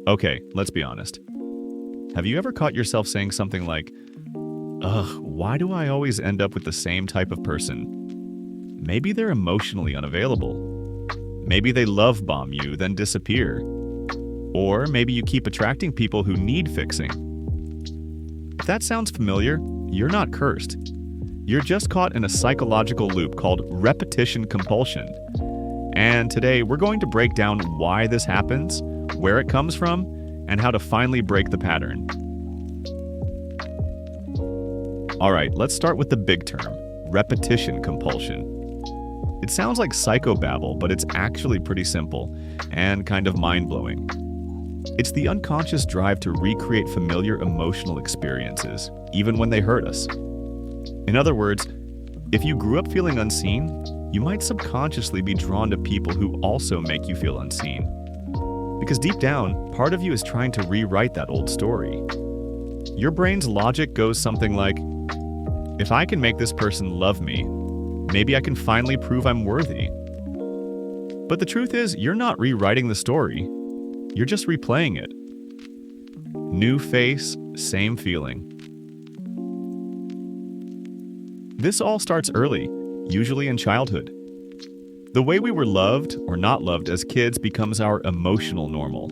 Okay, let's be honest. Have you ever caught yourself saying something like, ugh, why do I always end up with the same type of person? Maybe they're emotionally unavailable. Maybe they love bomb you, then disappear. Or maybe you keep attracting people who need fixing. If that sounds familiar, you're not cursed. You're just caught in a psychological loop called repetition compulsion. And today we're going to break down why this happens, where it comes from, and how to finally break the pattern. Alright, let's start with the big term, repetition compulsion. It sounds like psychobabble, but it's actually pretty simple and kind of mind-blowing. It's the unconscious drive to recreate familiar emotional experiences, even when they hurt us. In other words, if you grew up feeling unseen, you might subconsciously be drawn to people who also make you feel unseen. Because deep down, part of you is trying to rewrite that old story. Your brain's logic goes something like, if I can make this person love me, maybe I can finally prove I'm worthy. But the truth is, you're not rewriting the story. You're just replaying it. New face, same feeling. This all starts early, usually in childhood. The way we were loved or not loved as kids becomes our emotional normal.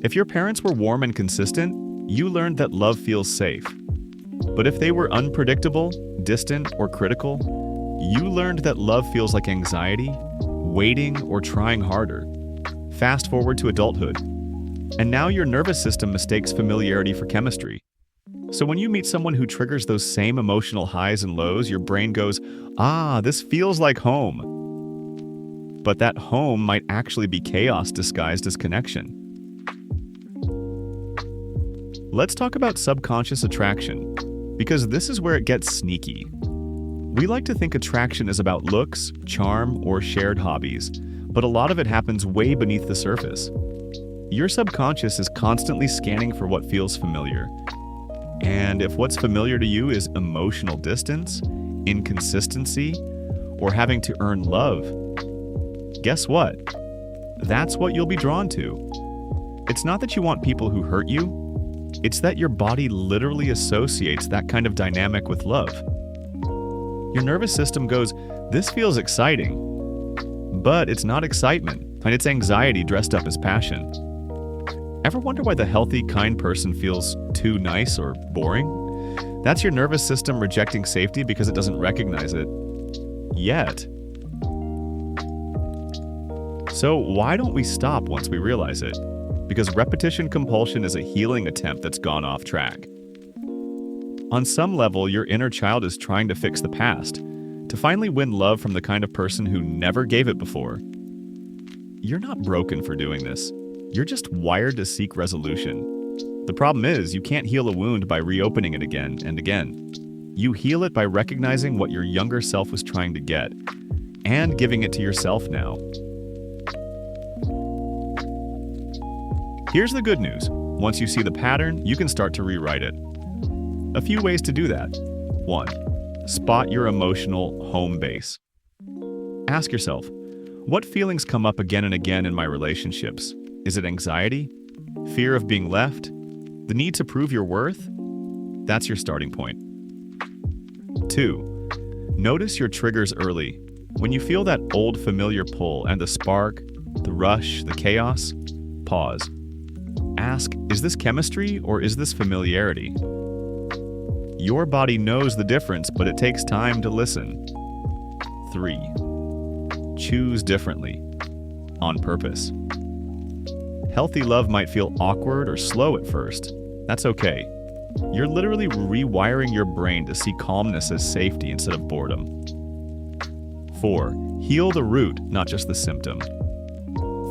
If your parents were warm and consistent, you learned that love feels safe. But if they were unpredictable, distant, or critical, you learned that love feels like anxiety, waiting, or trying harder. Fast forward to adulthood, and now your nervous system mistakes familiarity for chemistry. So when you meet someone who triggers those same emotional highs and lows, your brain goes, this feels like home. But that home might actually be chaos disguised as connection. Let's talk about subconscious attraction, because this is where it gets sneaky. We like to think attraction is about looks, charm, or shared hobbies, but a lot of it happens way beneath the surface. Your subconscious is constantly scanning for what feels familiar. And if what's familiar to you is emotional distance, inconsistency, or having to earn love, guess what? That's what you'll be drawn to. It's not that you want people who hurt you, it's that your body literally associates that kind of dynamic with love. Your nervous system goes, this feels exciting. But it's not excitement, and it's anxiety dressed up as passion. Ever wonder why the healthy, kind person feels too nice or boring? That's your nervous system rejecting safety because it doesn't recognize it yet. So why don't we stop once we realize it? Because repetition compulsion is a healing attempt that's gone off track. On some level, your inner child is trying to fix the past, to finally win love from the kind of person who never gave it before. You're not broken for doing this. You're just wired to seek resolution. The problem is, you can't heal a wound by reopening it again and again. You heal it by recognizing what your younger self was trying to get, and giving it to yourself now. Here's the good news. Once you see the pattern, you can start to rewrite it. A few ways to do that. 1. Spot your emotional home base. Ask yourself, what feelings come up again and again in my relationships? Is it anxiety? Fear of being left? The need to prove your worth? That's your starting point. 2. Notice your triggers early. When you feel that old familiar pull and the spark, the rush, the chaos, pause. Ask, is this chemistry or is this familiarity? Your body knows the difference, but it takes time to listen. 3. Choose differently. On purpose. Healthy love might feel awkward or slow at first. That's okay. You're literally rewiring your brain to see calmness as safety instead of boredom. 4. Heal the root, not just the symptom.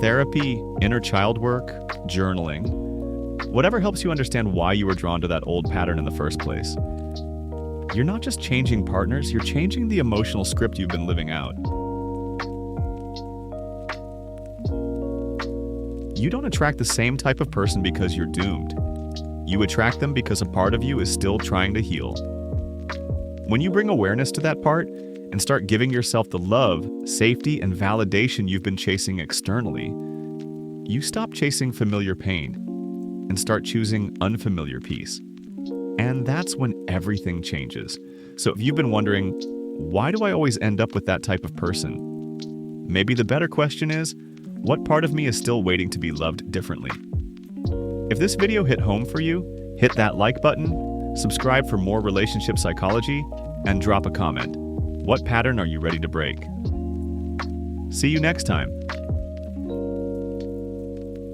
Therapy, inner child work, journaling, whatever helps you understand why you were drawn to that old pattern in the first place. You're not just changing partners, you're changing the emotional script you've been living out. You don't attract the same type of person because you're doomed. You attract them because a part of you is still trying to heal. When you bring awareness to that part and start giving yourself the love, safety, and validation you've been chasing externally, you stop chasing familiar pain and start choosing unfamiliar peace. And that's when everything changes. So if you've been wondering, why do I always end up with that type of person? Maybe the better question is, what part of me is still waiting to be loved differently? If this video hit home for you, hit that like button, subscribe for more relationship psychology, and drop a comment. What pattern are you ready to break? See you next time.